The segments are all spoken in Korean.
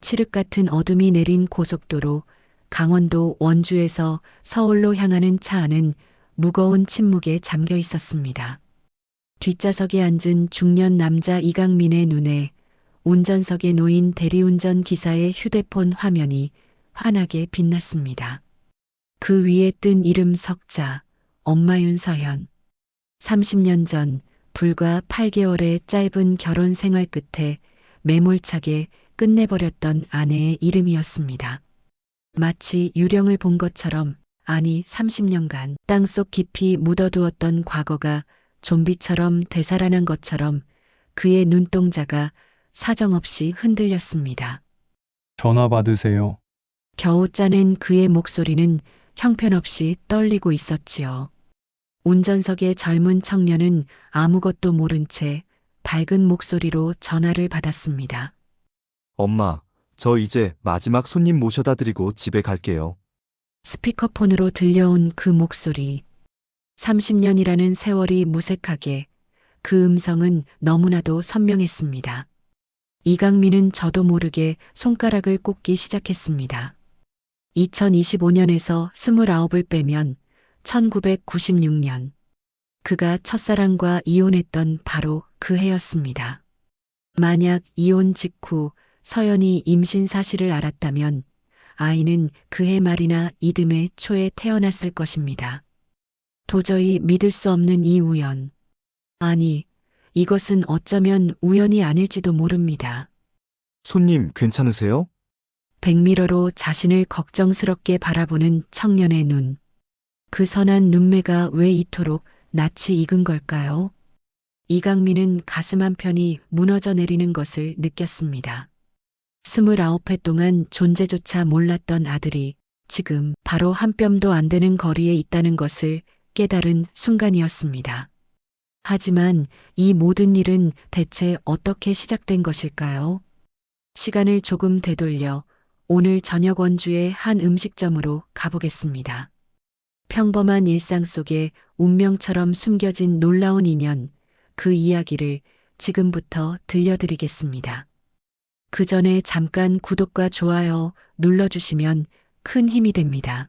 칠흑 같은 어둠이 내린 고속도로, 강원도 원주에서 서울로 향하는 차 안은 무거운 침묵에 잠겨 있었습니다. 뒷좌석에 앉은 중년 남자 이강민의 눈에 운전석에 놓인 대리운전 기사의 휴대폰 화면이 환하게 빛났습니다. 그 위에 뜬 이름 석자, 엄마 윤서연. 30년 전 불과 8개월의 짧은 결혼 생활 끝에 매몰차게 끝내버렸던 아내의 이름이었습니다. 마치 유령을 본 것처럼, 아니 30년간 땅속 깊이 묻어두었던 과거가 좀비처럼 되살아난 것처럼 그의 눈동자가 사정없이 흔들렸습니다. 전화 받으세요. 겨우 짜낸 그의 목소리는 형편없이 떨리고 있었지요. 운전석의 젊은 청년은 아무것도 모른 채 밝은 목소리로 전화를 받았습니다. 엄마, 저 이제 마지막 손님 모셔다 드리고 집에 갈게요. 스피커폰으로 들려온 그 목소리. 30년이라는 세월이 무색하게, 그 음성은 너무나도 선명했습니다. 이강민은 저도 모르게 손가락을 꼽기 시작했습니다. 2025년에서 29을 빼면 1996년. 그가 첫사랑과 이혼했던 바로 그 해였습니다. 만약 이혼 직후 서연이 임신 사실을 알았다면 아이는 그해 말이나 이듬해 초에 태어났을 것입니다. 도저히 믿을 수 없는 이 우연. 아니, 이것은 어쩌면 우연이 아닐지도 모릅니다. 손님 괜찮으세요? 백미러로 자신을 걱정스럽게 바라보는 청년의 눈. 그 선한 눈매가 왜 이토록 낯이 익은 걸까요? 이강민은 가슴 한편이 무너져 내리는 것을 느꼈습니다. 29해 동안 존재조차 몰랐던 아들이 지금 바로 한 뼘도 안 되는 거리에 있다는 것을 깨달은 순간이었습니다. 하지만 이 모든 일은 대체 어떻게 시작된 것일까요? 시간을 조금 되돌려 오늘 저녁 원주의 한 음식점으로 가보겠습니다. 평범한 일상 속에 운명처럼 숨겨진 놀라운 인연, 그 이야기를 지금부터 들려드리겠습니다. 그 전에 잠깐 구독과 좋아요 눌러주시면 큰 힘이 됩니다.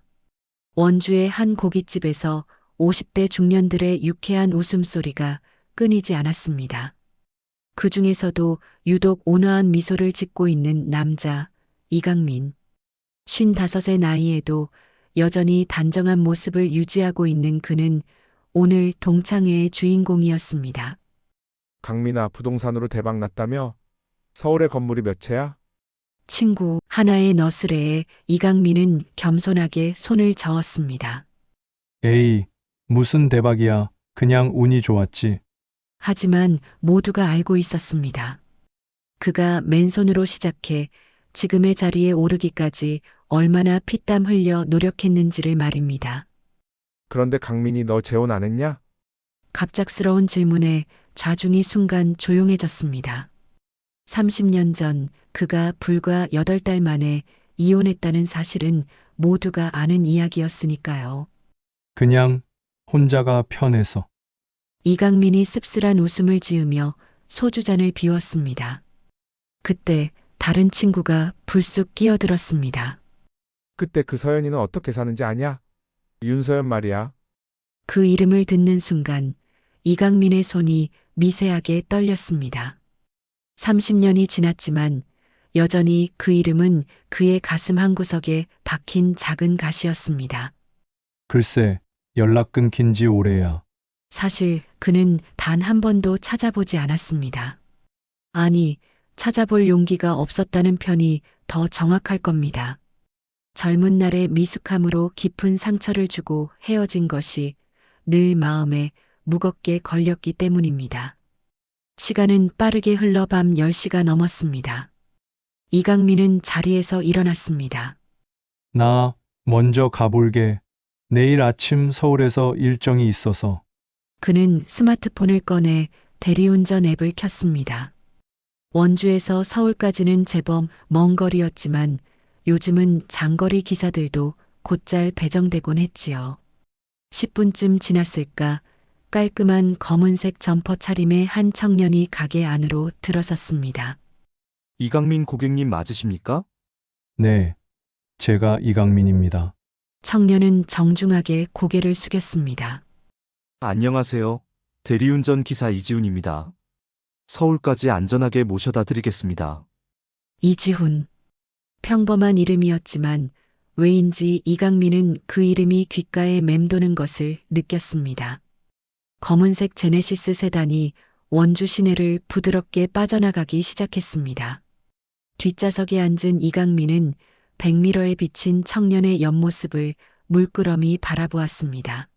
원주의 한 고깃집에서 50대 중년들의 유쾌한 웃음소리가 끊이지 않았습니다. 그 중에서도 유독 온화한 미소를 짓고 있는 남자, 이강민. 55의 나이에도 여전히 단정한 모습을 유지하고 있는 그는 오늘 동창회의 주인공이었습니다. 강민아, 부동산으로 대박 났다며? 서울에 건물이 몇 채야? 친구 하나의 너스레에 이강민은 겸손하게 손을 저었습니다. 에이, 무슨 대박이야. 그냥 운이 좋았지. 하지만 모두가 알고 있었습니다. 그가 맨손으로 시작해 지금의 자리에 오르기까지 얼마나 피땀 흘려 노력했는지를 말입니다. 그런데 강민이 너 재혼 안 했냐? 갑작스러운 질문에 좌중이 순간 조용해졌습니다. 30년 전 그가 불과 8달 만에 이혼했다는 사실은 모두가 아는 이야기였으니까요. 그냥 혼자가 편해서. 이강민이 씁쓸한 웃음을 지으며 소주잔을 비웠습니다. 그때 다른 친구가 불쑥 끼어들었습니다. 그때 그 서연이는 어떻게 사는지 아냐? 윤서연 말이야. 그 이름을 듣는 순간 이강민의 손이 미세하게 떨렸습니다. 30년이 지났지만 여전히 그 이름은 그의 가슴 한구석에 박힌 작은 가시였습니다. 글쎄, 연락 끊긴 지 오래야. 사실 그는 단 한 번도 찾아보지 않았습니다. 아니, 찾아볼 용기가 없었다는 편이 더 정확할 겁니다. 젊은 날의 미숙함으로 깊은 상처를 주고 헤어진 것이 늘 마음에 무겁게 걸렸기 때문입니다. 시간은 빠르게 흘러 밤 10시가 넘었습니다. 이강민은 자리에서 일어났습니다. 나 먼저 가볼게. 내일 아침 서울에서 일정이 있어서. 그는 스마트폰을 꺼내 대리운전 앱을 켰습니다. 원주에서 서울까지는 제법 먼 거리였지만 요즘은 장거리 기사들도 곧잘 배정되곤 했지요. 10분쯤 지났을까 깔끔한 검은색 점퍼 차림의 한 청년이 가게 안으로 들어섰습니다. 이강민 고객님 맞으십니까? 네, 제가 이강민입니다. 청년은 정중하게 고개를 숙였습니다. 안녕하세요. 대리운전 기사 이지훈입니다. 서울까지 안전하게 모셔다 드리겠습니다. 이지훈. 평범한 이름이었지만 왜인지 이강민은 그 이름이 귓가에 맴도는 것을 느꼈습니다. 검은색 제네시스 세단이 원주 시내를 부드럽게 빠져나가기 시작했습니다. 뒷좌석에 앉은 이강민은 백미러에 비친 청년의 옆모습을 물끄러미 바라보았습니다.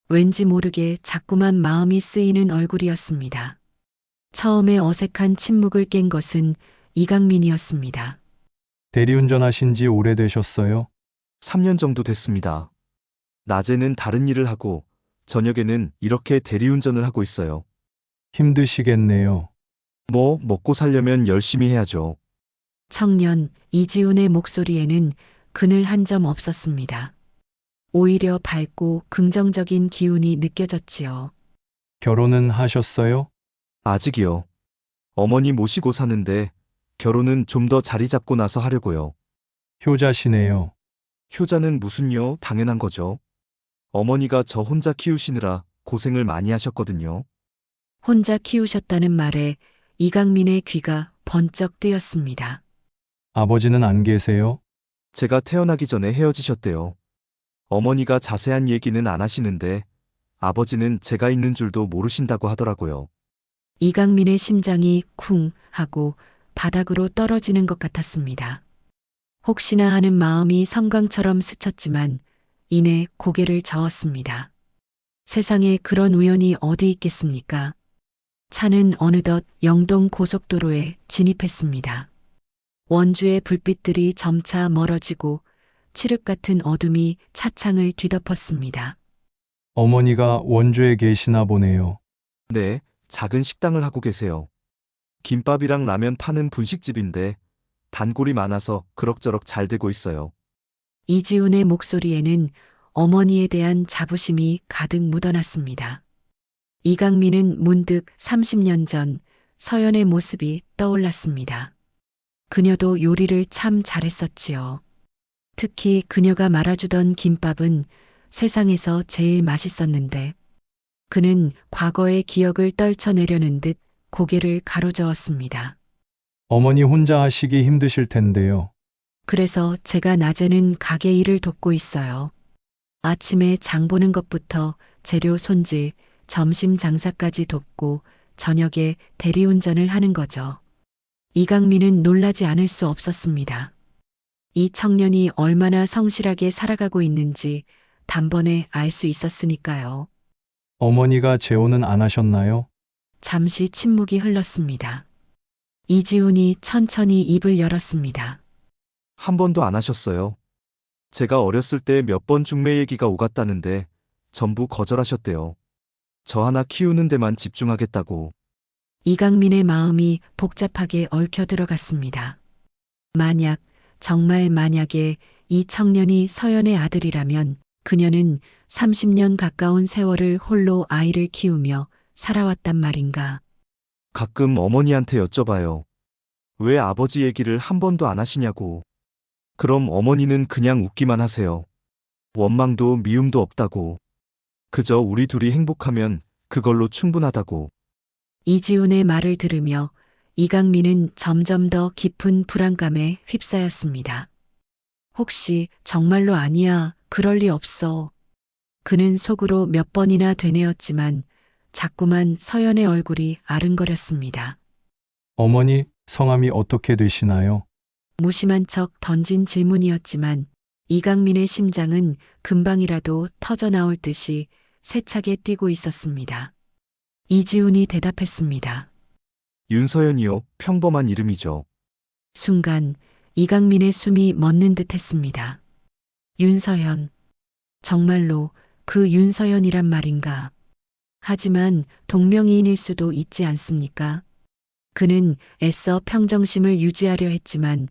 왠지 모르게 자꾸만 마음이 쓰이는 얼굴이었습니다. 처음에 어색한 침묵을 깬 것은 이강민이었습니다. 대리운전 하신 지 오래되셨어요? 3년 정도 됐습니다. 낮에는 다른 일을 하고 저녁에는 이렇게 대리운전을 하고 있어요. 힘드시겠네요. 뭐 먹고 살려면 열심히 해야죠. 청년 이지훈의 목소리에는 그늘 한 점 없었습니다. 오히려 밝고 긍정적인 기운이 느껴졌지요. 결혼은 하셨어요? 아직이요. 어머니 모시고 사는데 결혼은 좀 더 자리 잡고 나서 하려고요. 효자시네요. 효자는 무슨요? 당연한 거죠. 어머니가 저 혼자 키우시느라 고생을 많이 하셨거든요. 혼자 키우셨다는 말에 이강민의 귀가 번쩍 뜨였습니다. 아버지는 안 계세요? 제가 태어나기 전에 헤어지셨대요. 어머니가 자세한 얘기는 안 하시는데 아버지는 제가 있는 줄도 모르신다고 하더라고요. 이강민의 심장이 쿵 하고 바닥으로 떨어지는 것 같았습니다. 혹시나 하는 마음이 섬광처럼 스쳤지만 이내 고개를 저었습니다. 세상에 그런 우연이 어디 있겠습니까? 차는 어느덧 영동 고속도로에 진입했습니다. 원주의 불빛들이 점차 멀어지고 칠흑 같은 어둠이 차창을 뒤덮었습니다. 어머니가 원주에 계시나 보네요. 네, 작은 식당을 하고 계세요. 김밥이랑 라면 파는 분식집인데 단골이 많아서 그럭저럭 잘 되고 있어요. 이지훈의 목소리에는 어머니에 대한 자부심이 가득 묻어났습니다. 이강민은 문득 30년 전 서연의 모습이 떠올랐습니다. 그녀도 요리를 참 잘했었지요. 특히 그녀가 말아주던 김밥은 세상에서 제일 맛있었는데 그는 과거의 기억을 떨쳐내려는 듯 고개를 가로저었습니다. 어머니 혼자 하시기 힘드실 텐데요. 그래서 제가 낮에는 가게 일을 돕고 있어요. 아침에 장 보는 것부터 재료 손질, 점심 장사까지 돕고 저녁에 대리운전을 하는 거죠. 이강민은 놀라지 않을 수 없었습니다. 이 청년이 얼마나 성실하게 살아가고 있는지 단번에 알 수 있었으니까요. 어머니가 재혼은 안 하셨나요? 잠시 침묵이 흘렀습니다. 이지훈이 천천히 입을 열었습니다. 한 번도 안 하셨어요. 제가 어렸을 때 몇 번 중매 얘기가 오갔다는데 전부 거절하셨대요. 저 하나 키우는 데만 집중하겠다고. 이강민의 마음이 복잡하게 얽혀 들어갔습니다. 만약, 정말 만약에 이 청년이 서연의 아들이라면 그녀는 30년 가까운 세월을 홀로 아이를 키우며 살아왔단 말인가. 가끔 어머니한테 여쭤봐요. 왜 아버지 얘기를 한 번도 안 하시냐고. 그럼 어머니는 그냥 웃기만 하세요. 원망도 미움도 없다고. 그저 우리 둘이 행복하면 그걸로 충분하다고. 이지훈의 말을 들으며 이강민은 점점 더 깊은 불안감에 휩싸였습니다. 혹시 정말로 아니야, 그럴 리 없어. 그는 속으로 몇 번이나 되뇌었지만 자꾸만 서연의 얼굴이 아른거렸습니다. 어머니 성함이 어떻게 되시나요? 무심한 척 던진 질문이었지만 이강민의 심장은 금방이라도 터져나올 듯이 세차게 뛰고 있었습니다. 이지훈이 대답했습니다. 윤서연이요. 평범한 이름이죠. 순간 이강민의 숨이 멎는 듯 했습니다. 윤서연. 정말로 그 윤서연이란 말인가. 하지만 동명이인일 수도 있지 않습니까? 그는 애써 평정심을 유지하려 했지만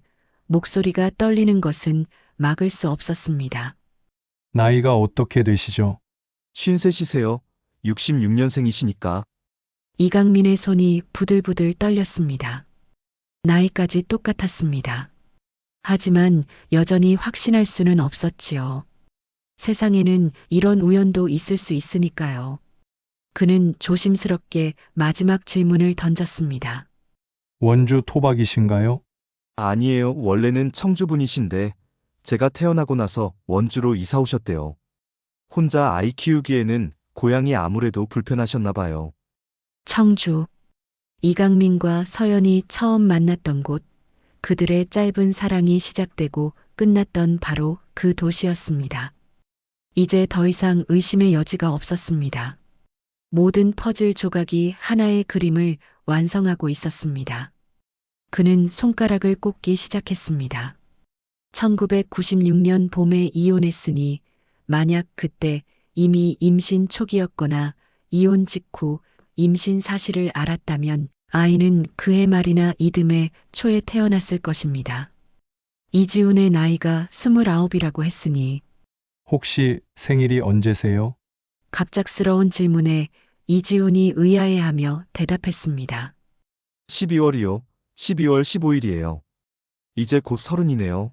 목소리가 떨리는 것은 막을 수 없었습니다. 나이가 어떻게 되시죠? 53이세요. 66년생이시니까. 이강민의 손이 부들부들 떨렸습니다. 나이까지 똑같았습니다. 하지만 여전히 확신할 수는 없었지요. 세상에는 이런 우연도 있을 수 있으니까요. 그는 조심스럽게 마지막 질문을 던졌습니다. 원주 토박이신가요? 아니에요. 원래는 청주분이신데 제가 태어나고 나서 원주로 이사 오셨대요. 혼자 아이 키우기에는 고향이 아무래도 불편하셨나 봐요. 청주. 이강민과 서연이 처음 만났던 곳, 그들의 짧은 사랑이 시작되고 끝났던 바로 그 도시였습니다. 이제 더 이상 의심의 여지가 없었습니다. 모든 퍼즐 조각이 하나의 그림을 완성하고 있었습니다. 그는 손가락을 꼽기 시작했습니다. 1996년 봄에 이혼했으니 만약 그때 이미 임신 초기였거나 이혼 직후 임신 사실을 알았다면 아이는 그해 말이나 이듬해 초에 태어났을 것입니다. 이지훈의 나이가 29이라고 했으니 혹시 생일이 언제세요? 갑작스러운 질문에 이지훈이 의아해하며 대답했습니다. 12월이요. 12월 15일이에요. 이제 곧 30이네요.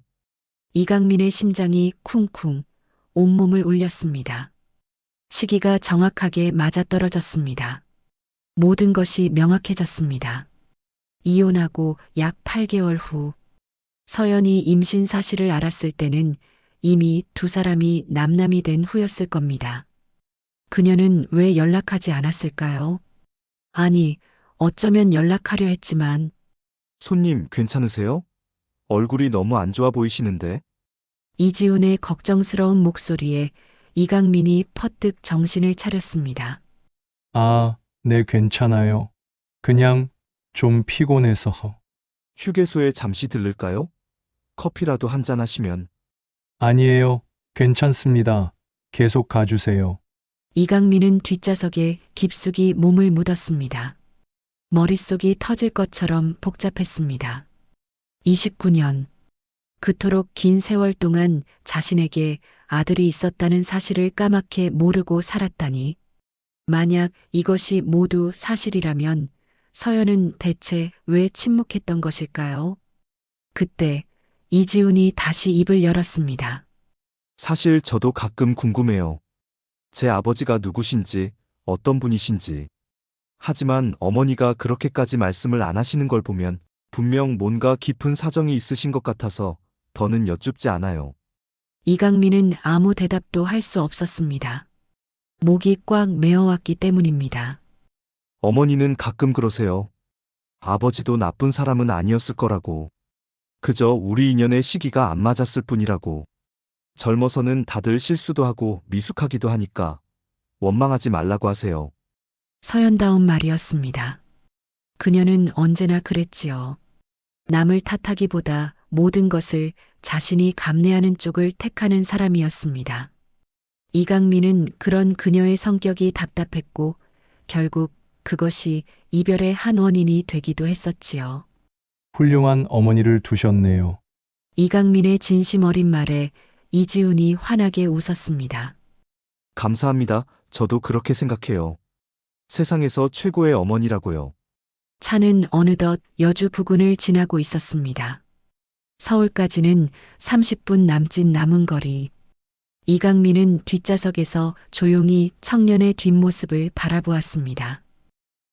이강민의 심장이 쿵쿵 온몸을 울렸습니다. 시기가 정확하게 맞아떨어졌습니다. 모든 것이 명확해졌습니다. 이혼하고 약 8개월 후 서연이 임신 사실을 알았을 때는 이미 두 사람이 남남이 된 후였을 겁니다. 그녀는 왜 연락하지 않았을까요? 아니, 어쩌면 연락하려 했지만 손님, 괜찮으세요? 얼굴이 너무 안 좋아 보이시는데? 이지훈의 걱정스러운 목소리에 이강민이 퍼뜩 정신을 차렸습니다. 아, 네, 괜찮아요. 그냥 좀 피곤해서. 휴게소에 잠시 들를까요? 커피라도 한잔 하시면. 아니에요. 괜찮습니다. 계속 가주세요. 이강민은 뒷좌석에 깊숙이 몸을 묻었습니다. 머릿속이 터질 것처럼 복잡했습니다. 29년. 그토록 긴 세월 동안 자신에게 아들이 있었다는 사실을 까맣게 모르고 살았다니. 만약 이것이 모두 사실이라면 서연은 대체 왜 침묵했던 것일까요? 그때 이지훈이 다시 입을 열었습니다. 사실 저도 가끔 궁금해요. 제 아버지가 누구신지, 어떤 분이신지. 하지만 어머니가 그렇게까지 말씀을 안 하시는 걸 보면 분명 뭔가 깊은 사정이 있으신 것 같아서 더는 여쭙지 않아요. 이강민은 아무 대답도 할 수 없었습니다. 목이 꽉 메어왔기 때문입니다. 어머니는 가끔 그러세요. 아버지도 나쁜 사람은 아니었을 거라고. 그저 우리 인연의 시기가 안 맞았을 뿐이라고. 젊어서는 다들 실수도 하고 미숙하기도 하니까 원망하지 말라고 하세요. 서연다운 말이었습니다. 그녀는 언제나 그랬지요. 남을 탓하기보다 모든 것을 자신이 감내하는 쪽을 택하는 사람이었습니다. 이강민은 그런 그녀의 성격이 답답했고 결국 그것이 이별의 한 원인이 되기도 했었지요. 훌륭한 어머니를 두셨네요. 이강민의 진심 어린 말에 이지훈이 환하게 웃었습니다. 감사합니다. 저도 그렇게 생각해요. 세상에서 최고의 어머니라고요. 차는 어느덧 여주 부근을 지나고 있었습니다. 서울까지는 30분 남짓 남은 거리. 이강민은 뒷좌석에서 조용히 청년의 뒷모습을 바라보았습니다.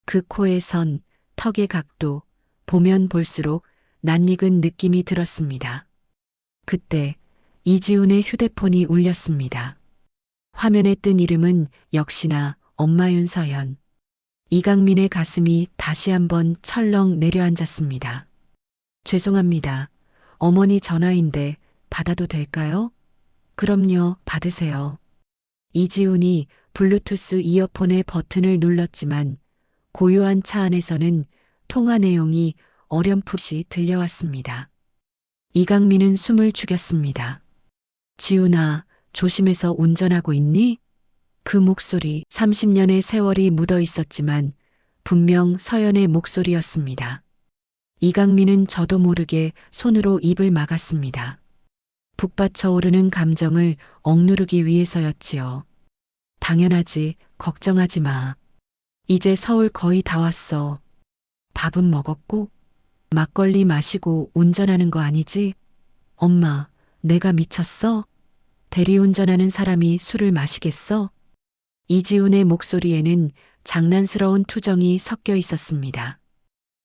그 코의 선, 턱의 각도, 보면 볼수록 낯익은 느낌이 들었습니다. 그때 이지훈의 휴대폰이 울렸습니다. 화면에 뜬 이름은 역시나 엄마 윤서연. 이강민의 가슴이 다시 한번 철렁 내려앉았습니다. 죄송합니다. 어머니 전화인데 받아도 될까요? 그럼요, 받으세요. 이지훈이 블루투스 이어폰의 버튼을 눌렀지만 고요한 차 안에서는 통화 내용이 어렴풋이 들려왔습니다. 이강민은 숨을 죽였습니다. 지훈아, 조심해서 운전하고 있니? 그 목소리 30년의 세월이 묻어 있었지만 분명 서연의 목소리였습니다. 이강민은 저도 모르게 손으로 입을 막았습니다. 북받쳐 오르는 감정을 억누르기 위해서였지요. 당연하지, 걱정하지 마. 이제 서울 거의 다 왔어. 밥은 먹었고? 막걸리 마시고 운전하는 거 아니지? 엄마, 내가 미쳤어? 대리운전하는 사람이 술을 마시겠어? 이지훈의 목소리에는 장난스러운 투정이 섞여 있었습니다.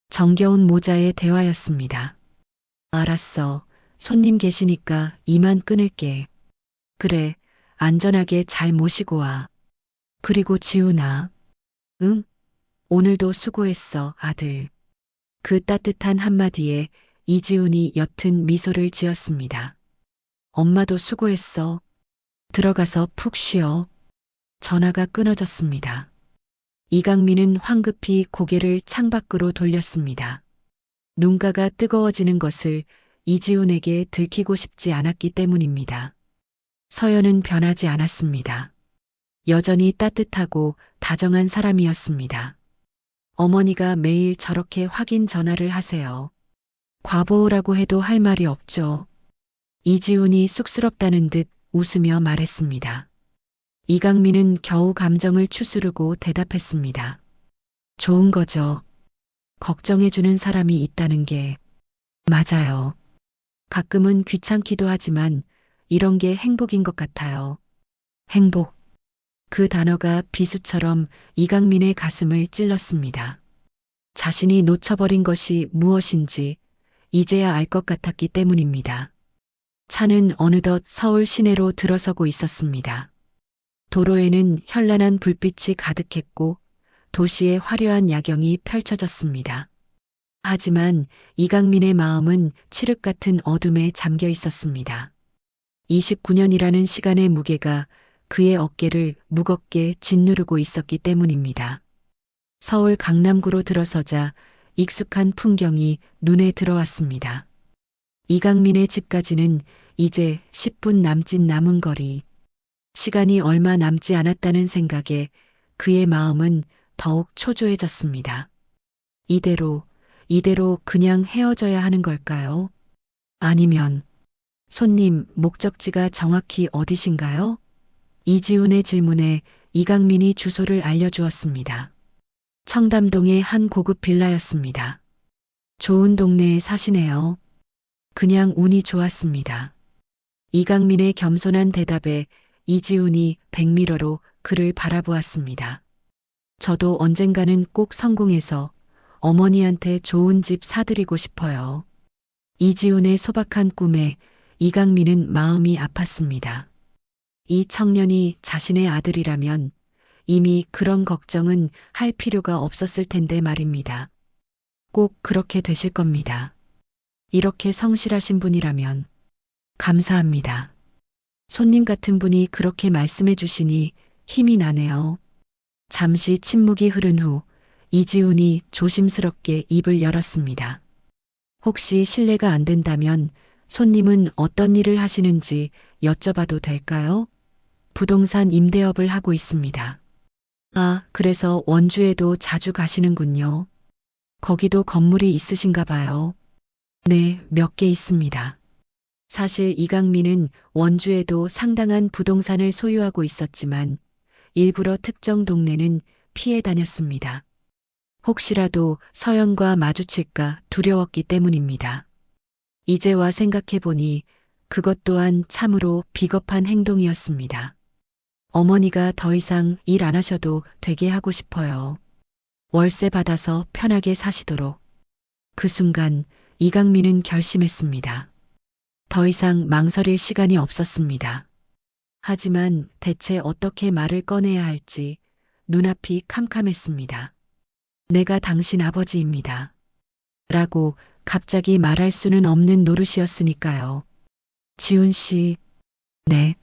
정겨운 모자의 대화였습니다. 알았어. 손님 계시니까 이만 끊을게. 그래, 안전하게 잘 모시고 와. 그리고 지훈아. 응? 오늘도 수고했어, 아들. 그 따뜻한 한마디에 이지훈이 옅은 미소를 지었습니다. 엄마도 수고했어. 들어가서 푹 쉬어. 전화가 끊어졌습니다. 이강민은 황급히 고개를 창밖으로 돌렸습니다. 눈가가 뜨거워지는 것을 이지훈에게 들키고 싶지 않았기 때문입니다. 서연은 변하지 않았습니다. 여전히 따뜻하고 다정한 사람이었습니다. 어머니가 매일 저렇게 확인 전화를 하세요. 과보라고 해도 할 말이 없죠. 이지훈이 쑥스럽다는 듯 웃으며 말했습니다. 이강민은 겨우 감정을 추스르고 대답했습니다. 좋은 거죠. 걱정해주는 사람이 있다는 게 맞아요. 가끔은 귀찮기도 하지만 이런 게 행복인 것 같아요. 행복. 그 단어가 비수처럼 이강민의 가슴을 찔렀습니다. 자신이 놓쳐버린 것이 무엇인지 이제야 알 것 같았기 때문입니다. 차는 어느덧 서울 시내로 들어서고 있었습니다. 도로에는 현란한 불빛이 가득했고 도시의 화려한 야경이 펼쳐졌습니다. 하지만 이강민의 마음은 칠흑 같은 어둠에 잠겨 있었습니다. 29년이라는 시간의 무게가 그의 어깨를 무겁게 짓누르고 있었기 때문입니다. 서울 강남구로 들어서자 익숙한 풍경이 눈에 들어왔습니다. 이강민의 집까지는 이제 10분 남짓 남은 거리. 시간이 얼마 남지 않았다는 생각에 그의 마음은 더욱 초조해졌습니다. 이대로 그냥 헤어져야 하는 걸까요? 아니면 손님 목적지가 정확히 어디신가요? 이지훈의 질문에 이강민이 주소를 알려주었습니다. 청담동의 한 고급 빌라였습니다. 좋은 동네에 사시네요. 그냥 운이 좋았습니다. 이강민의 겸손한 대답에 이지훈이 백미러로 그를 바라보았습니다. 저도 언젠가는 꼭 성공해서 어머니한테 좋은 집 사드리고 싶어요. 이지훈의 소박한 꿈에 이강민은 마음이 아팠습니다. 이 청년이 자신의 아들이라면 이미 그런 걱정은 할 필요가 없었을 텐데 말입니다. 꼭 그렇게 되실 겁니다. 이렇게 성실하신 분이라면 감사합니다. 손님 같은 분이 그렇게 말씀해 주시니 힘이 나네요. 잠시 침묵이 흐른 후 이지훈이 조심스럽게 입을 열었습니다. 혹시 실례가 안 된다면 손님은 어떤 일을 하시는지 여쭤봐도 될까요? 부동산 임대업을 하고 있습니다. 아, 그래서 원주에도 자주 가시는군요. 거기도 건물이 있으신가 봐요. 네, 몇 개 있습니다. 사실 이강민은 원주에도 상당한 부동산을 소유하고 있었지만 일부러 특정 동네는 피해 다녔습니다. 혹시라도 서연과 마주칠까 두려웠기 때문입니다. 이제와 생각해보니 그것 또한 참으로 비겁한 행동이었습니다. 어머니가 더 이상 일 안 하셔도 되게 하고 싶어요. 월세 받아서 편하게 사시도록. 그 순간 이강민은 결심했습니다. 더 이상 망설일 시간이 없었습니다. 하지만 대체 어떻게 말을 꺼내야 할지 눈앞이 캄캄했습니다. 내가 당신 아버지입니다. 라고 갑자기 말할 수는 없는 노릇이었으니까요. 지훈 씨, 네.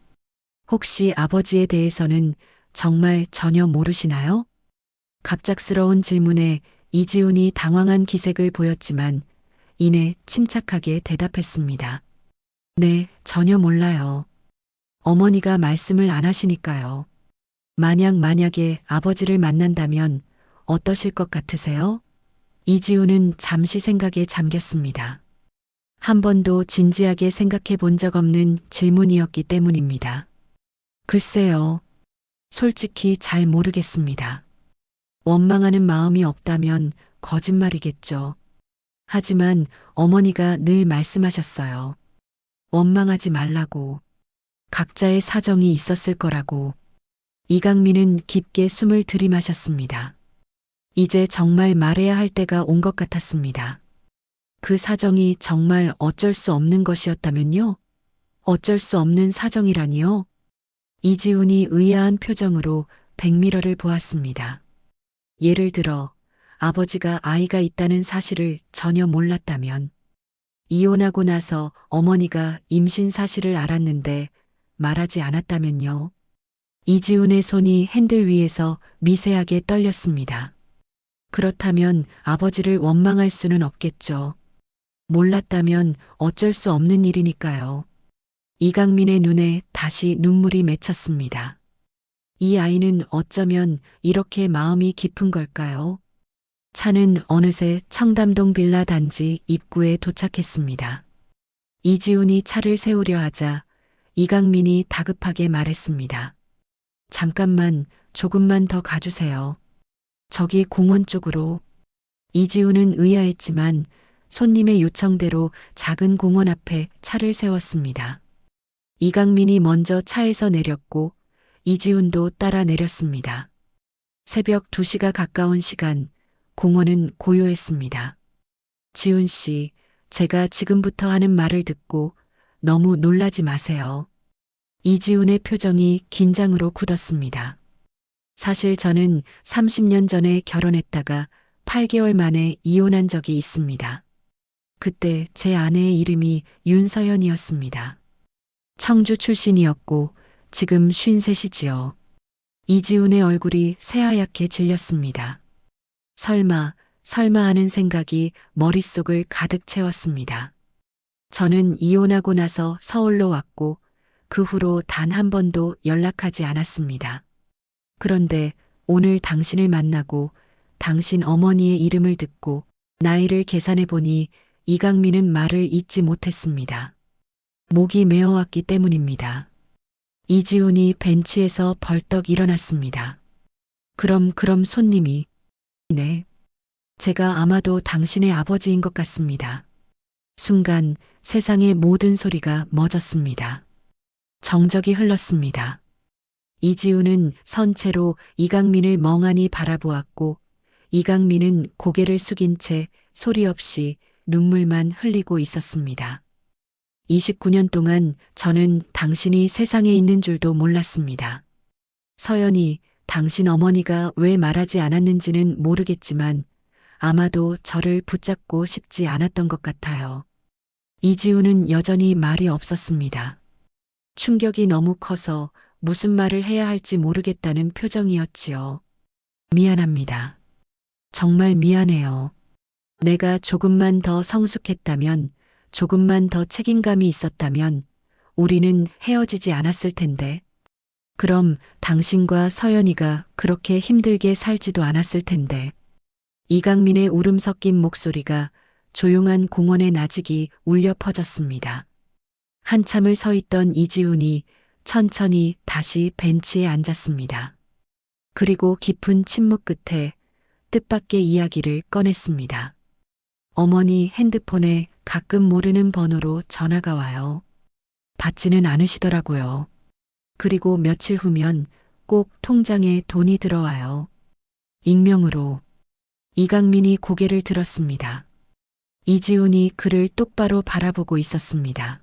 혹시 아버지에 대해서는 정말 전혀 모르시나요? 갑작스러운 질문에 이지훈이 당황한 기색을 보였지만 이내 침착하게 대답했습니다. 네, 전혀 몰라요. 어머니가 말씀을 안 하시니까요. 만약에 아버지를 만난다면 어떠실 것 같으세요? 이지훈은 잠시 생각에 잠겼습니다. 한 번도 진지하게 생각해 본 적 없는 질문이었기 때문입니다. 글쎄요. 솔직히 잘 모르겠습니다. 원망하는 마음이 없다면 거짓말이겠죠. 하지만 어머니가 늘 말씀하셨어요. 원망하지 말라고. 각자의 사정이 있었을 거라고. 이강민은 깊게 숨을 들이마셨습니다. 이제 정말 말해야 할 때가 온 것 같았습니다. 그 사정이 정말 어쩔 수 없는 것이었다면요? 어쩔 수 없는 사정이라니요? 이지훈이 의아한 표정으로 백미러를 보았습니다. 예를 들어 아버지가 아이가 있다는 사실을 전혀 몰랐다면, 이혼하고 나서 어머니가 임신 사실을 알았는데 말하지 않았다면요. 이지훈의 손이 핸들 위에서 미세하게 떨렸습니다. 그렇다면 아버지를 원망할 수는 없겠죠. 몰랐다면 어쩔 수 없는 일이니까요. 이강민의 눈에 다시 눈물이 맺혔습니다. 이 아이는 어쩌면 이렇게 마음이 깊은 걸까요? 차는 어느새 청담동 빌라 단지 입구에 도착했습니다. 이지훈이 차를 세우려 하자 이강민이 다급하게 말했습니다. 잠깐만, 조금만 더 가주세요. 저기 공원 쪽으로. 이지훈은 의아했지만 손님의 요청대로 작은 공원 앞에 차를 세웠습니다. 이강민이 먼저 차에서 내렸고 이지훈도 따라 내렸습니다. 새벽 2시가 가까운 시간, 공원은 고요했습니다. 지훈 씨, 제가 지금부터 하는 말을 듣고 너무 놀라지 마세요. 이지훈의 표정이 긴장으로 굳었습니다. 사실 저는 30년 전에 결혼했다가 8개월 만에 이혼한 적이 있습니다. 그때 제 아내의 이름이 윤서연이었습니다. 청주 출신이었고 지금 53이지요. 이지훈의 얼굴이 새하얗게 질렸습니다. 설마 하는 생각이 머릿속을 가득 채웠습니다. 저는 이혼하고 나서 서울로 왔고 그 후로 단 한 번도 연락하지 않았습니다. 그런데 오늘 당신을 만나고 당신 어머니의 이름을 듣고 나이를 계산해 보니 이강민은 말을 잇지 못했습니다. 목이 메어왔기 때문입니다. 이지훈이 벤치에서 벌떡 일어났습니다. 그럼 손님이. 네. 제가 아마도 당신의 아버지인 것 같습니다. 순간 세상의 모든 소리가 멎었습니다. 정적이 흘렀습니다. 이지훈은 선체로 이강민을 멍하니 바라보았고 이강민은 고개를 숙인 채 소리 없이 눈물만 흘리고 있었습니다. 29년 동안 저는 당신이 세상에 있는 줄도 몰랐습니다. 서연이, 당신 어머니가 왜 말하지 않았는지는 모르겠지만 아마도 저를 붙잡고 싶지 않았던 것 같아요. 이지훈은 여전히 말이 없었습니다. 충격이 너무 커서 무슨 말을 해야 할지 모르겠다는 표정이었지요. 미안합니다. 정말 미안해요. 내가 조금만 더 성숙했다면, 조금만 더 책임감이 있었다면 우리는 헤어지지 않았을 텐데. 그럼 당신과 서연이가 그렇게 힘들게 살지도 않았을 텐데. 이강민의 울음 섞인 목소리가 조용한 공원의 나직이 울려 퍼졌습니다. 한참을 서 있던 이지훈이 천천히 다시 벤치에 앉았습니다. 그리고 깊은 침묵 끝에 뜻밖의 이야기를 꺼냈습니다. 어머니 핸드폰에 가끔 모르는 번호로 전화가 와요. 받지는 않으시더라고요. 그리고 며칠 후면 꼭 통장에 돈이 들어와요. 익명으로. 이강민이 고개를 들었습니다. 이지훈이 그를 똑바로 바라보고 있었습니다.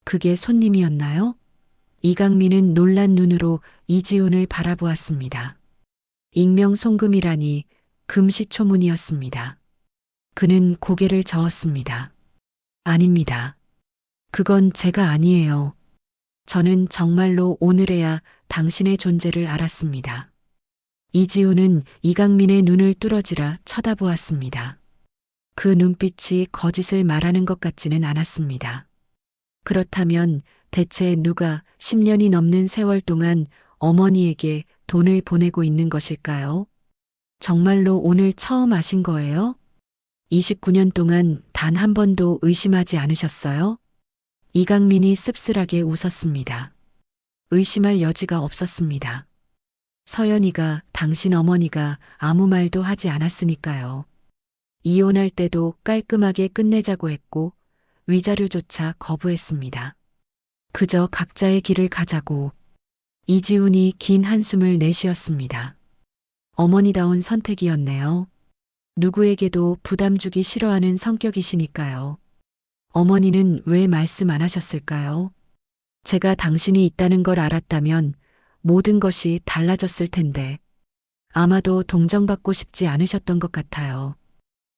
그게 손님이었나요? 이강민은 놀란 눈으로 이지훈을 바라보았습니다. 익명 송금이라니 금시초문이었습니다. 그는 고개를 저었습니다. 아닙니다. 그건 제가 아니에요. 저는 정말로 오늘에야 당신의 존재를 알았습니다. 이지훈은 이강민의 눈을 뚫어지라 쳐다보았습니다. 그 눈빛이 거짓을 말하는 것 같지는 않았습니다. 그렇다면 대체 누가 10년이 넘는 세월 동안 어머니에게 돈을 보내고 있는 것일까요? 정말로 오늘 처음 아신 거예요? 29년 동안 단 한 번도 의심하지 않으셨어요? 이강민이 씁쓸하게 웃었습니다. 의심할 여지가 없었습니다. 서연이가, 당신 어머니가 아무 말도 하지 않았으니까요. 이혼할 때도 깔끔하게 끝내자고 했고 위자료조차 거부했습니다. 그저 각자의 길을 가자고. 이지훈이 긴 한숨을 내쉬었습니다. 어머니다운 선택이었네요. 누구에게도 부담 주기 싫어하는 성격이시니까요. 어머니는 왜 말씀 안 하셨을까요? 제가 당신이 있다는 걸 알았다면 모든 것이 달라졌을 텐데 아마도 동정받고 싶지 않으셨던 것 같아요.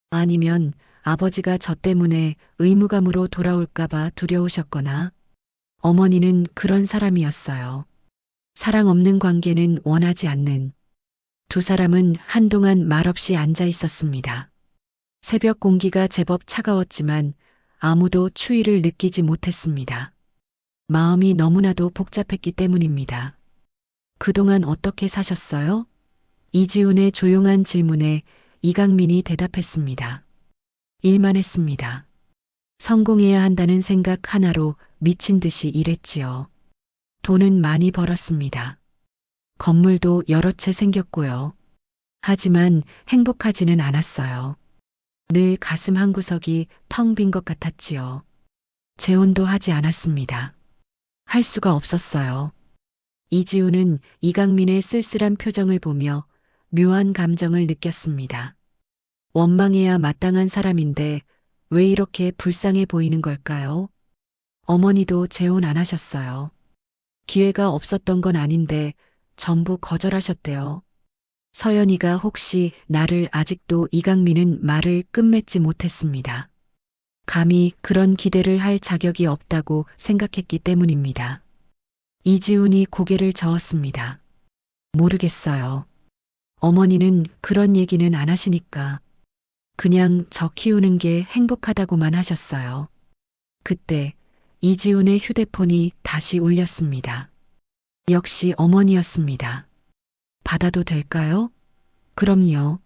아니면 아버지가 저 때문에 의무감으로 돌아올까봐 두려우셨거나 어머니는 그런 사람이었어요. 사랑 없는 관계는 원하지 않는. 두 사람은 한동안 말없이 앉아 있었습니다. 새벽 공기가 제법 차가웠지만 아무도 추위를 느끼지 못했습니다. 마음이 너무나도 복잡했기 때문입니다. 그동안 어떻게 사셨어요? 이지훈의 조용한 질문에 이강민이 대답했습니다. 일만 했습니다. 성공해야 한다는 생각 하나로 미친 듯이 일했지요. 돈은 많이 벌었습니다. 건물도 여러 채 생겼고요. 하지만 행복하지는 않았어요. 늘 가슴 한구석이 텅 빈 것 같았지요. 재혼도 하지 않았습니다. 할 수가 없었어요. 이지훈은 이강민의 쓸쓸한 표정을 보며 묘한 감정을 느꼈습니다. 원망해야 마땅한 사람인데 왜 이렇게 불쌍해 보이는 걸까요? 어머니도 재혼 안 하셨어요. 기회가 없었던 건 아닌데 전부 거절하셨대요. 서연이가 혹시 나를 아직도 이강민은 말을 끝맺지 못했습니다. 감히 그런 기대를 할 자격이 없다고 생각했기 때문입니다. 이지훈이 고개를 저었습니다. 모르겠어요. 어머니는 그런 얘기는 안 하시니까 그냥 저 키우는 게 행복하다고만 하셨어요. 그때 이지훈의 휴대폰이 다시 울렸습니다. 역시 어머니였습니다. 받아도 될까요? 그럼요.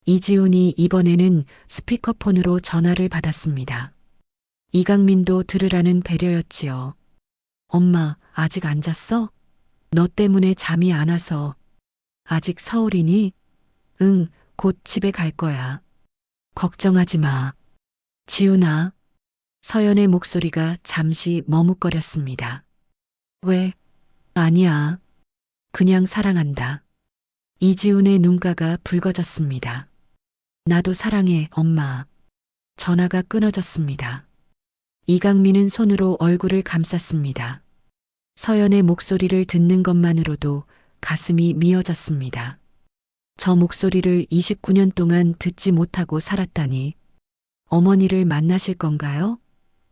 이지훈이 이번에는 스피커폰으로 전화를 받았습니다. 이강민도 들으라는 배려였지요. 엄마, 아직 안 잤어? 너 때문에 잠이 안 와서. 아직 서울이니? 응, 곧 집에 갈 거야. 걱정하지 마. 지훈아. 서연의 목소리가 잠시 머뭇거렸습니다. 왜? 아니야. 그냥 사랑한다. 이지훈의 눈가가 붉어졌습니다. 나도 사랑해, 엄마. 전화가 끊어졌습니다. 이강민은 손으로 얼굴을 감쌌습니다. 서연의 목소리를 듣는 것만으로도 가슴이 미어졌습니다. 저 목소리를 29년 동안 듣지 못하고 살았다니. 어머니를 만나실 건가요?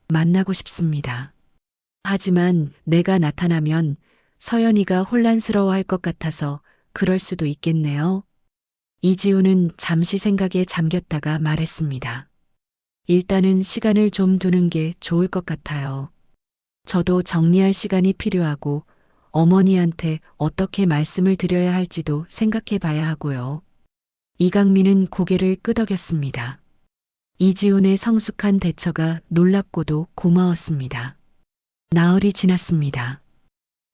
만나고 싶습니다. 하지만 내가 나타나면 서연이가 혼란스러워할 것 같아서 그럴 수도 있겠네요. 이지훈은 잠시 생각에 잠겼다가 말했습니다. 일단은 시간을 좀 두는 게 좋을 것 같아요. 저도 정리할 시간이 필요하고 어머니한테 어떻게 말씀을 드려야 할지도 생각해 봐야 하고요. 이강민은 고개를 끄덕였습니다. 이지훈의 성숙한 대처가 놀랍고도 고마웠습니다. 나흘이 지났습니다.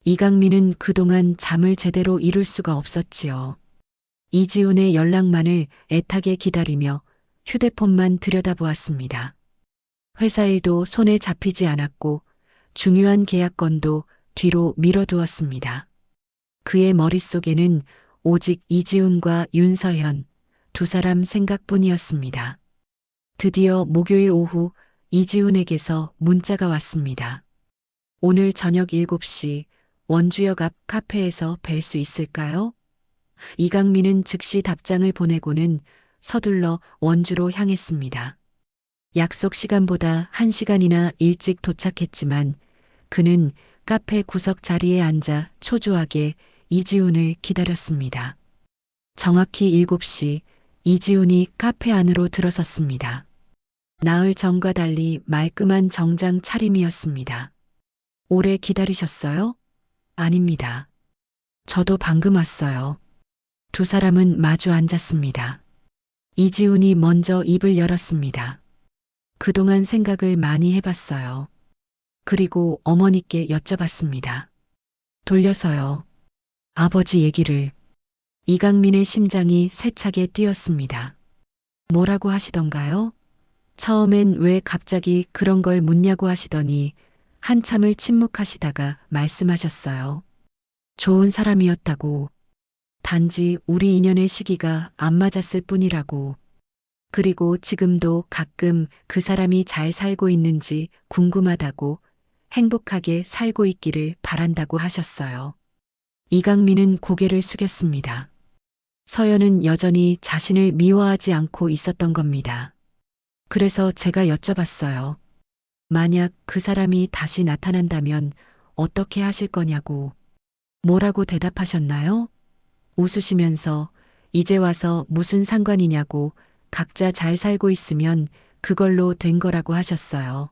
이강민은 그동안 잠을 제대로 이룰 수가 없었지요. 이지훈의 연락만을 애타게 기다리며 휴대폰만 들여다보았습니다. 회사 일도 손에 잡히지 않았고 중요한 계약건도 뒤로 미뤄두었습니다. 그의 머릿속에는 오직 이지훈과 윤서현 두 사람 생각뿐이었습니다. 드디어 목요일 오후 이지훈에게서 문자가 왔습니다. 오늘 저녁 7시 원주역 앞 카페에서 뵐 수 있을까요? 이강민은 즉시 답장을 보내고는 서둘러 원주로 향했습니다. 약속 시간보다 1시간이나 일찍 도착했지만 그는 카페 구석 자리에 앉아 초조하게 이지훈을 기다렸습니다. 정확히 7시 이지훈이 카페 안으로 들어섰습니다. 나흘 전과 달리 말끔한 정장 차림이었습니다. 오래 기다리셨어요? 아닙니다. 저도 방금 왔어요. 두 사람은 마주 앉았습니다. 이지훈이 먼저 입을 열었습니다. 그동안 생각을 많이 해봤어요. 그리고 어머니께 여쭤봤습니다. 돌려서요. 아버지 얘기를. 이강민의 심장이 세차게 뛰었습니다. 뭐라고 하시던가요? 처음엔 왜 갑자기 그런 걸 묻냐고 하시더니 한참을 침묵하시다가 말씀하셨어요. 좋은 사람이었다고. 단지 우리 인연의 시기가 안 맞았을 뿐이라고. 그리고 지금도 가끔 그 사람이 잘 살고 있는지 궁금하다고, 행복하게 살고 있기를 바란다고 하셨어요. 이강민은 고개를 숙였습니다. 서연은 여전히 자신을 미워하지 않고 있었던 겁니다. 그래서 제가 여쭤봤어요. 만약 그 사람이 다시 나타난다면 어떻게 하실 거냐고. 뭐라고 대답하셨나요? 웃으시면서 이제 와서 무슨 상관이냐고, 각자 잘 살고 있으면 그걸로 된 거라고 하셨어요.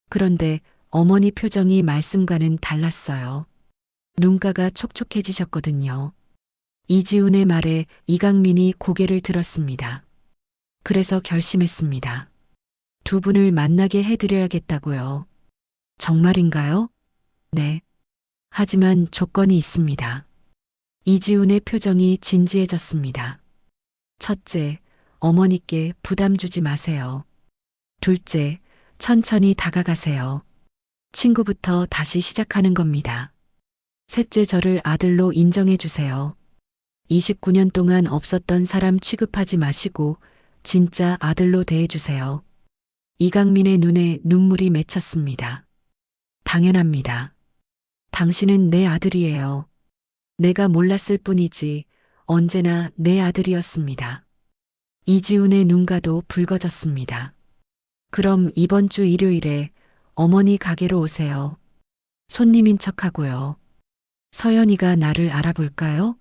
그런데 어머니 표정이 말씀과는 달랐어요. 눈가가 촉촉해지셨거든요. 이지훈의 말에 이강민이 고개를 들었습니다. 그래서 결심했습니다. 두 분을 만나게 해드려야겠다고요. 정말인가요? 네. 하지만 조건이 있습니다. 이지훈의 표정이 진지해졌습니다. 첫째, 어머니께 부담 주지 마세요. 둘째, 천천히 다가가세요. 친구부터 다시 시작하는 겁니다. 셋째, 저를 아들로 인정해 주세요. 29년 동안 없었던 사람 취급하지 마시고 진짜 아들로 대해주세요. 이강민의 눈에 눈물이 맺혔습니다. 당연합니다. 당신은 내 아들이에요. 내가 몰랐을 뿐이지 언제나 내 아들이었습니다. 이지훈의 눈가도 붉어졌습니다. 그럼 이번 주 일요일에 어머니 가게로 오세요. 손님인 척하고요. 서연이가 나를 알아볼까요?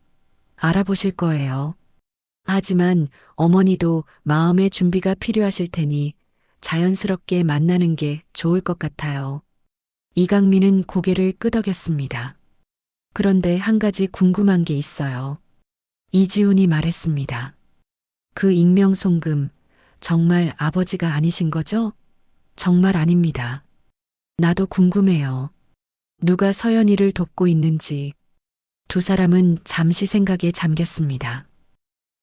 알아보실 거예요. 하지만 어머니도 마음의 준비가 필요하실 테니 자연스럽게 만나는 게 좋을 것 같아요. 이강민은 고개를 끄덕였습니다. 그런데 한 가지 궁금한 게 있어요. 이지훈이 말했습니다. 그 익명 송금, 정말 아버지가 아니신 거죠? 정말 아닙니다. 나도 궁금해요. 누가 서연이를 돕고 있는지. 두 사람은 잠시 생각에 잠겼습니다.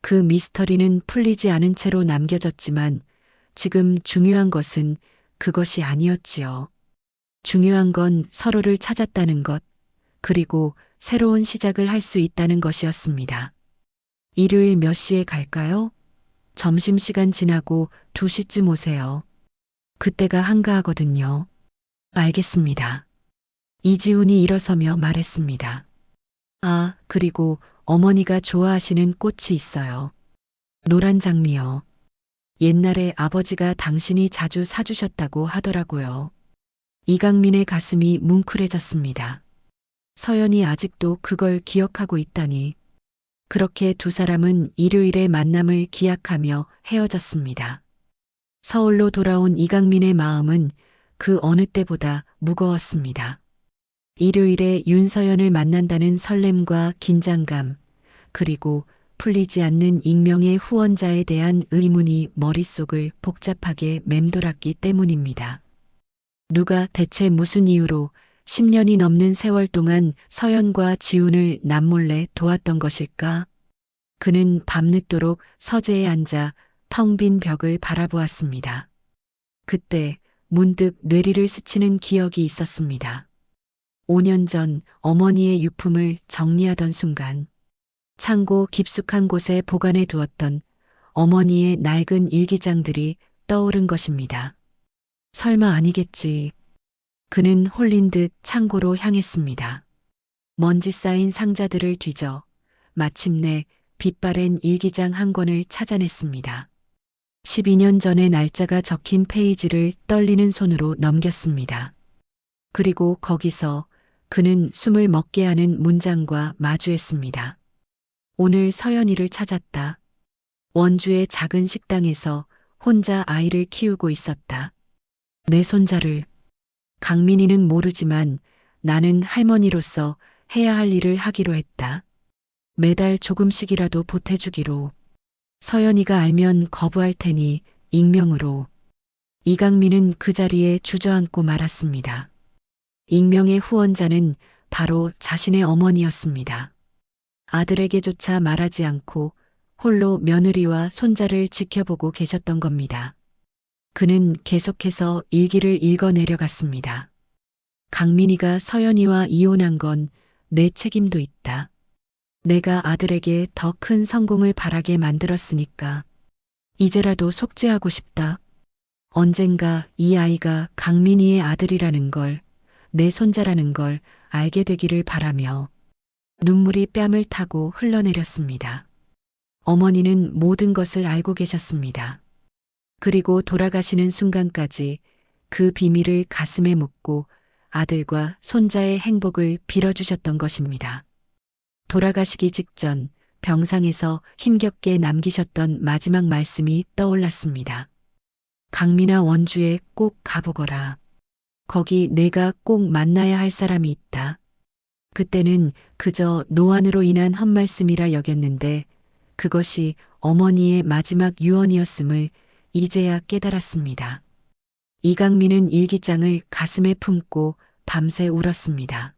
그 미스터리는 풀리지 않은 채로 남겨졌지만 지금 중요한 것은 그것이 아니었지요. 중요한 건 서로를 찾았다는 것, 그리고 새로운 시작을 할 수 있다는 것이었습니다. 일요일 몇 시에 갈까요? 점심시간 지나고 2시쯤 오세요. 그때가 한가하거든요. 알겠습니다. 이지훈이 일어서며 말했습니다. 아, 그리고 어머니가 좋아하시는 꽃이 있어요. 노란 장미요. 옛날에 아버지가 당신이 자주 사주셨다고 하더라고요. 이강민의 가슴이 뭉클해졌습니다. 서연이 아직도 그걸 기억하고 있다니. 그렇게 두 사람은 일요일에 만남을 기약하며 헤어졌습니다. 서울로 돌아온 이강민의 마음은 그 어느 때보다 무거웠습니다. 일요일에 윤서연을 만난다는 설렘과 긴장감, 그리고 풀리지 않는 익명의 후원자에 대한 의문이 머릿속을 복잡하게 맴돌았기 때문입니다. 누가 대체 무슨 이유로 10년이 넘는 세월 동안 서연과 지훈을 남몰래 도왔던 것일까? 그는 밤늦도록 서재에 앉아 텅 빈 벽을 바라보았습니다. 그때 문득 뇌리를 스치는 기억이 있었습니다. 5년 전 어머니의 유품을 정리하던 순간 창고 깊숙한 곳에 보관해 두었던 어머니의 낡은 일기장들이 떠오른 것입니다. 설마 아니겠지. 그는 홀린 듯 창고로 향했습니다. 먼지 쌓인 상자들을 뒤져 마침내 빛바랜 일기장 한 권을 찾아냈습니다. 12년 전의 날짜가 적힌 페이지를 떨리는 손으로 넘겼습니다. 그리고 거기서 그는 숨을 먹게 하는 문장과 마주했습니다. 오늘 서연이를 찾았다. 원주의 작은 식당에서 혼자 아이를 키우고 있었다. 내 손자를. 강민이는 모르지만 나는 할머니로서 해야 할 일을 하기로 했다. 매달 조금씩이라도 보태주기로. 서연이가 알면 거부할 테니 익명으로. 이강민은 그 자리에 주저앉고 말았습니다. 익명의 후원자는 바로 자신의 어머니였습니다. 아들에게조차 말하지 않고 홀로 며느리와 손자를 지켜보고 계셨던 겁니다. 그는 계속해서 일기를 읽어 내려갔습니다. 강민이가 서연이와 이혼한 건 내 책임도 있다. 내가 아들에게 더 큰 성공을 바라게 만들었으니까 이제라도 속죄하고 싶다. 언젠가 이 아이가 강민이의 아들이라는 걸, 내 손자라는 걸 알게 되기를 바라며 눈물이 뺨을 타고 흘러내렸습니다. 어머니는 모든 것을 알고 계셨습니다. 그리고 돌아가시는 순간까지 그 비밀을 가슴에 묻고 아들과 손자의 행복을 빌어주셨던 것입니다. 돌아가시기 직전 병상에서 힘겹게 남기셨던 마지막 말씀이 떠올랐습니다. 강민아, 원주에 꼭 가보거라. 거기 내가 꼭 만나야 할 사람이 있다. 그때는 그저 노안으로 인한 헛말씀이라 여겼는데 그것이 어머니의 마지막 유언이었음을 이제야 깨달았습니다. 이강민은 일기장을 가슴에 품고 밤새 울었습니다.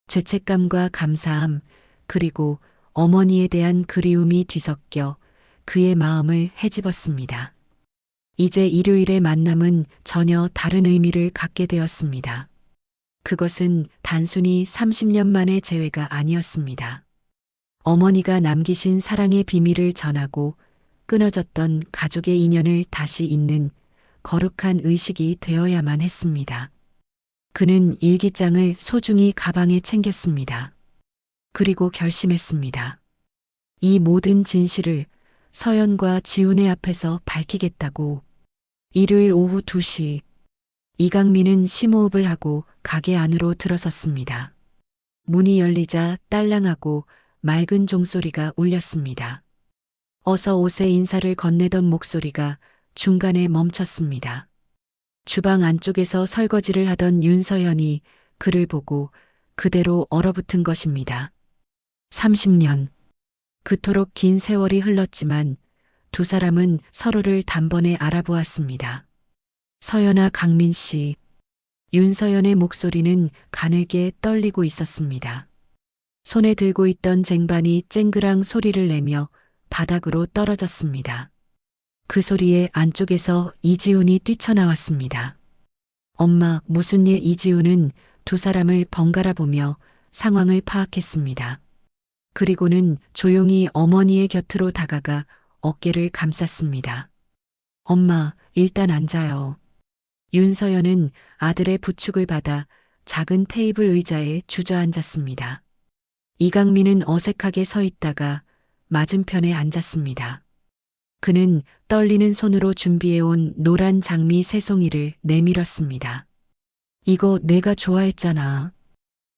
죄책감과 감사함, 그리고 어머니에 대한 그리움이 뒤섞여 그의 마음을 헤집었습니다. 이제 일요일의 만남은 전혀 다른 의미를 갖게 되었습니다. 그것은 단순히 30년 만의 재회가 아니었습니다. 어머니가 남기신 사랑의 비밀을 전하고 끊어졌던 가족의 인연을 다시 잇는 거룩한 의식이 되어야만 했습니다. 그는 일기장을 소중히 가방에 챙겼습니다. 그리고 결심했습니다. 이 모든 진실을 서연과 지훈의 앞에서 밝히겠다고. 일요일 오후 2시 이강민은 심호흡을 하고 가게 안으로 들어섰습니다. 문이 열리자 딸랑하고 맑은 종소리가 울렸습니다. 어서 오세 인사를 건네던 목소리가 중간에 멈췄습니다. 주방 안쪽에서 설거지를 하던 윤서연이 그를 보고 그대로 얼어붙은 것입니다. 30년. 그토록 긴 세월이 흘렀지만 두 사람은 서로를 단번에 알아보았습니다. 서연아, 강민 씨. 윤서연의 목소리는 가늘게 떨리고 있었습니다. 손에 들고 있던 쟁반이 쨍그랑 소리를 내며 바닥으로 떨어졌습니다. 그 소리에 안쪽에서 이지훈이 뛰쳐나왔습니다. 엄마, 무슨 일? 이지훈은 두 사람을 번갈아 보며 상황을 파악했습니다. 그리고는 조용히 어머니의 곁으로 다가가 어깨를 감쌌습니다. 엄마, 일단 앉아요. 윤서연은 아들의 부축을 받아 작은 테이블 의자에 주저앉았습니다. 이강민은 어색하게 서 있다가 맞은편에 앉았습니다. 그는 떨리는 손으로 준비해온 노란 장미 세 송이를 내밀었습니다. 이거 내가 좋아했잖아.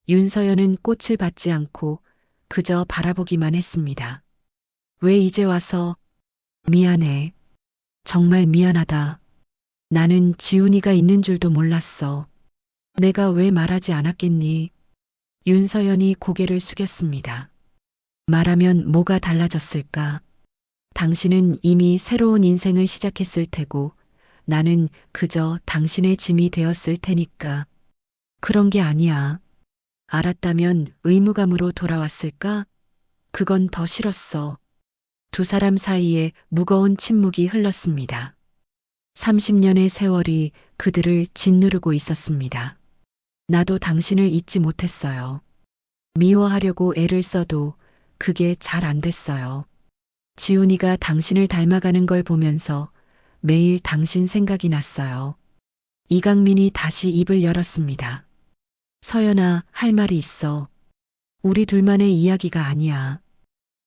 윤서연은 꽃을 받지 않고 그저 바라보기만 했습니다. 왜 이제 와서? 미안해. 정말 미안하다. 나는 지훈이가 있는 줄도 몰랐어. 내가 왜 말하지 않았겠니? 윤서연이 고개를 숙였습니다. 말하면 뭐가 달라졌을까? 당신은 이미 새로운 인생을 시작했을 테고 나는 그저 당신의 짐이 되었을 테니까. 그런 게 아니야. 알았다면 의무감으로 돌아왔을까? 그건 더 싫었어. 두 사람 사이에 무거운 침묵이 흘렀습니다. 30년의 세월이 그들을 짓누르고 있었습니다. 나도 당신을 잊지 못했어요. 미워하려고 애를 써도 그게 잘 안 됐어요. 지훈이가 당신을 닮아가는 걸 보면서 매일 당신 생각이 났어요. 이강민이 다시 입을 열었습니다. 서연아, 할 말이 있어. 우리 둘만의 이야기가 아니야.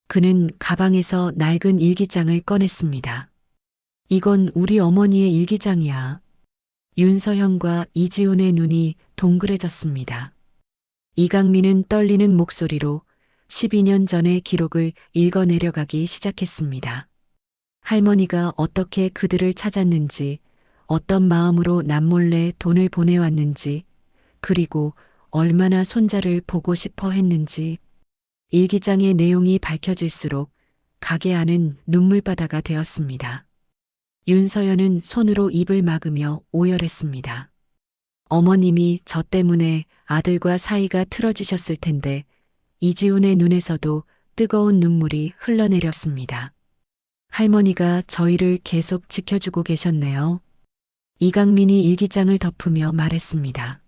그는 가방에서 낡은 일기장을 꺼냈습니다. 이건 우리 어머니의 일기장이야. 윤서현과 이지훈의 눈이 동그래졌습니다. 이강민은 떨리는 목소리로 12년 전의 기록을 읽어 내려가기 시작했습니다. 할머니가 어떻게 그들을 찾았는지, 어떤 마음으로 남몰래 돈을 보내왔는지, 그리고 얼마나 손자를 보고 싶어 했는지. 일기장의 내용이 밝혀질수록 가게 안은 눈물바다가 되었습니다. 윤서연은 손으로 입을 막으며 오열했습니다. 어머님이 저 때문에 아들과 사이가 틀어지셨을 텐데 이지훈의 눈에서도 뜨거운 눈물이 흘러내렸습니다. 할머니가 저희를 계속 지켜주고 계셨네요. 이강민이 일기장을 덮으며 말했습니다.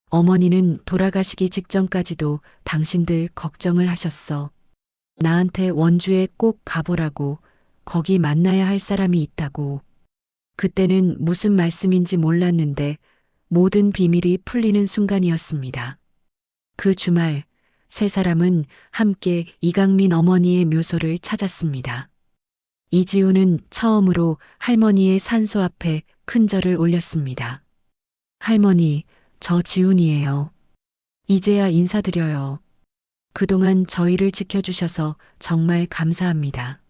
어머니는 돌아가시기 직전까지도 당신들 걱정을 하셨어. 나한테 원주에 꼭 가보라고, 거기 만나야 할 사람이 있다고. 그때는 무슨 말씀인지 몰랐는데 모든 비밀이 풀리는 순간이었습니다. 그 주말 세 사람은 함께 이강민 어머니의 묘소를 찾았습니다. 이지우는 처음으로 할머니의 산소 앞에 큰 절을 올렸습니다. 할머니, 저 지훈이에요. 이제야 인사드려요. 그동안 저희를 지켜주셔서 정말 감사합니다.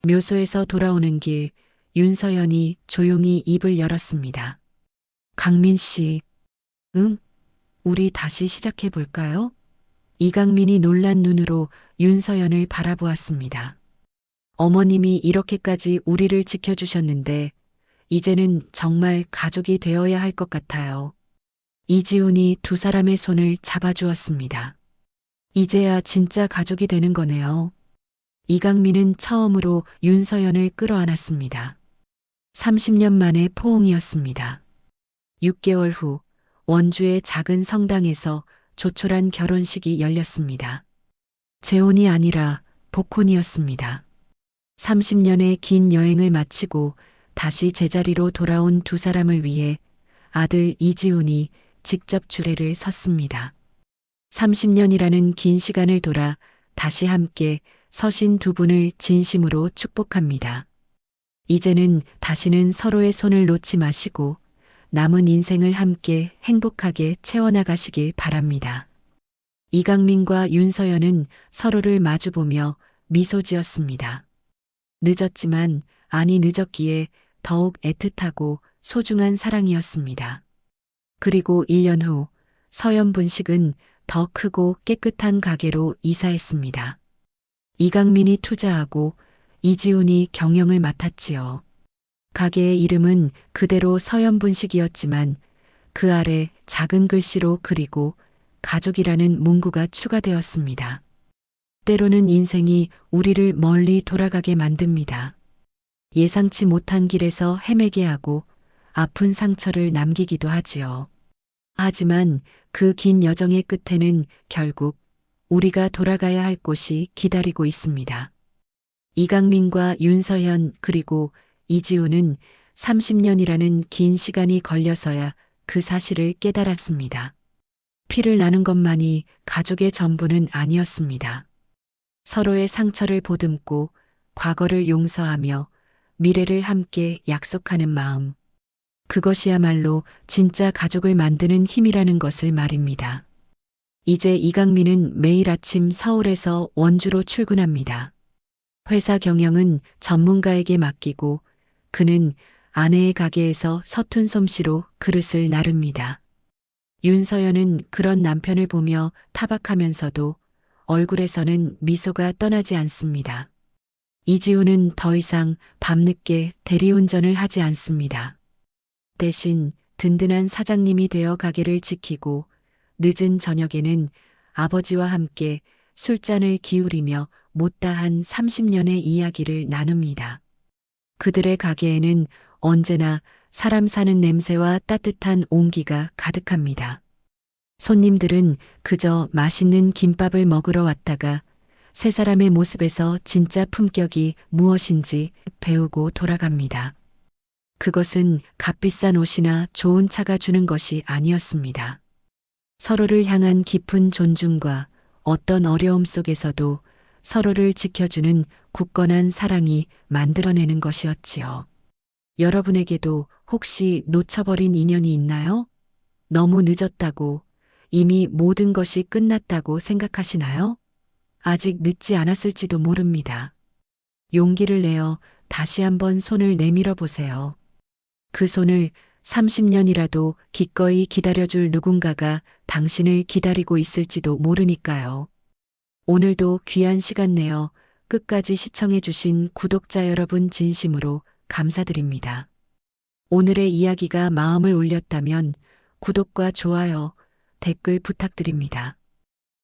묘소에서 돌아오는 길, 윤서연이 조용히 입을 열었습니다. 강민 씨, 응? 우리 다시 시작해 볼까요? 이강민이 놀란 눈으로 윤서연을 바라보았습니다. 어머님이 이렇게까지 우리를 지켜주셨는데, 이제는 정말 가족이 되어야 할 것 같아요. 이지훈이 두 사람의 손을 잡아주었습니다. 이제야 진짜 가족이 되는 거네요. 이강민은 처음으로 윤서연을 끌어안았습니다. 30년 만의 포옹이었습니다. 6개월 후 원주의 작은 성당에서 조촐한 결혼식이 열렸습니다. 재혼이 아니라 복혼이었습니다. 30년의 긴 여행을 마치고 다시 제자리로 돌아온 두 사람을 위해 아들 이지훈이 직접 주례를 섰습니다. 30년이라는 긴 시간을 돌아 다시 함께 서신 두 분을 진심으로 축복합니다. 이제는 다시는 서로의 손을 놓지 마시고 남은 인생을 함께 행복하게 채워나가시길 바랍니다. 이강민과 윤서연은 서로를 마주보며 미소 지었습니다. 늦었지만 아니 늦었기에 더욱 애틋하고 소중한 사랑이었습니다. 그리고 1년 후 서연 분식은 더 크고 깨끗한 가게로 이사했습니다. 이강민이 투자하고 이지훈이 경영을 맡았지요. 가게의 이름은 그대로 서연 분식이었지만 그 아래 작은 글씨로 그리고 가족이라는 문구가 추가되었습니다. 때로는 인생이 우리를 멀리 돌아가게 만듭니다. 예상치 못한 길에서 헤매게 하고 아픈 상처를 남기기도 하지요. 하지만 그 긴 여정의 끝에는 결국 우리가 돌아가야 할 곳이 기다리고 있습니다. 이강민과 윤서현 그리고 이지훈은 30년이라는 긴 시간이 걸려서야 그 사실을 깨달았습니다. 피를 나눈 것만이 가족의 전부는 아니었습니다. 서로의 상처를 보듬고 과거를 용서하며 미래를 함께 약속하는 마음. 그것이야말로 진짜 가족을 만드는 힘이라는 것을 말입니다. 이제 이강민은 매일 아침 서울에서 원주로 출근합니다. 회사 경영은 전문가에게 맡기고 그는 아내의 가게에서 서툰 솜씨로 그릇을 나릅니다. 윤서연은 그런 남편을 보며 타박하면서도 얼굴에서는 미소가 떠나지 않습니다. 이지훈은 더 이상 밤늦게 대리운전을 하지 않습니다. 대신 든든한 사장님이 되어 가게를 지키고 늦은 저녁에는 아버지와 함께 술잔을 기울이며 못다한 30년의 이야기를 나눕니다. 그들의 가게에는 언제나 사람 사는 냄새와 따뜻한 온기가 가득합니다. 손님들은 그저 맛있는 김밥을 먹으러 왔다가 세 사람의 모습에서 진짜 품격이 무엇인지 배우고 돌아갑니다. 그것은 값비싼 옷이나 좋은 차가 주는 것이 아니었습니다. 서로를 향한 깊은 존중과 어떤 어려움 속에서도 서로를 지켜주는 굳건한 사랑이 만들어내는 것이었지요. 여러분에게도 혹시 놓쳐버린 인연이 있나요? 너무 늦었다고, 이미 모든 것이 끝났다고 생각하시나요? 아직 늦지 않았을지도 모릅니다. 용기를 내어 다시 한번 손을 내밀어 보세요. 그 손을 30년이라도 기꺼이 기다려줄 누군가가 당신을 기다리고 있을지도 모르니까요. 오늘도 귀한 시간 내어 끝까지 시청해주신 구독자 여러분 진심으로 감사드립니다. 오늘의 이야기가 마음을 울렸다면 구독과 좋아요, 댓글 부탁드립니다.